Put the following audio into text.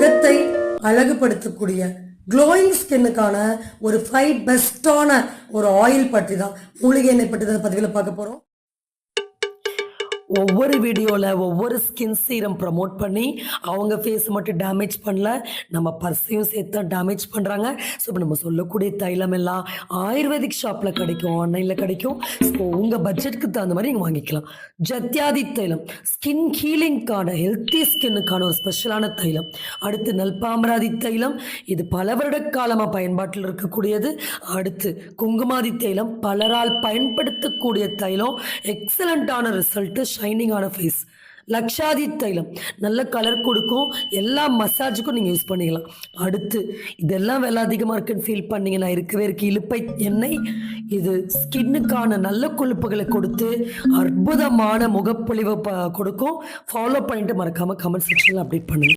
முகத்தை அழகுபடுத்தக்கூடிய க்ளோயிங் ஸ்கின்னுக்கான ஒரு 5 பெஸ்டான ஒரு ஆயில் பற்றி தான், மூலிகை எண்ணெய் பற்றி தான் பதிவில் பார்க்க போகிறோம். ஒவ்வொரு வீடியோவில் ஒவ்வொரு ஸ்கின் சீரம் ப்ரமோட் பண்ணி அவங்க ஃபேஸ் மட்டும் டேமேஜ் பண்ணல, நம்ம பர்ஸையும் சேர்த்து டேமேஜ் பண்ணுறாங்க. ஸோ இப்போ நம்ம சொல்லக்கூடிய தைலம் எல்லாம் ஆயுர்வேதிக் ஷாப்பில் கிடைக்கும், ஆன்லைனில் கிடைக்கும். ஸோ உங்கள் பட்ஜெட்டுக்கு தகுந்த மாதிரி நீங்கள் வாங்கிக்கலாம். ஜத்யாதி தைலம் ஸ்கின் ஹீலிங்கான, ஹெல்த்தி ஸ்கின்னுக்கான ஒரு ஸ்பெஷலான தைலம். அடுத்து நல்பாமராதி தைலம், இது பல வருட காலமாக பயன்பாட்டில் இருக்கக்கூடியது. அடுத்து குங்குமாதி தைலம், பலரால் பயன்படுத்தக்கூடிய தைலம், எக்ஸலண்ட்டான ரிசல்ட்டு, ஷைனிங்கான ஃபேஸ். லக்ஷாதி தைலம் நல்ல கலர் கொடுக்கும், எல்லா மசாஜுக்கும் நீங்கள் யூஸ் பண்ணிக்கலாம். அடுத்து இதெல்லாம் விலை அதிகமாக இருக்குன்னு ஃபீல் பண்ணிங்கன்னா இருக்கவே இருக்கு இலுப்பை எண்ணெய். இது ஸ்கின்னுக்கான நல்ல கொழுப்புகளை கொடுத்து அற்புதமான முகப்பொழிவை கொடுக்கும். ஃபாலோ பண்ணிட்டு மறக்காமல் கமெண்ட் செக்ஷனில் அப்டேட் பண்ணுங்கள்.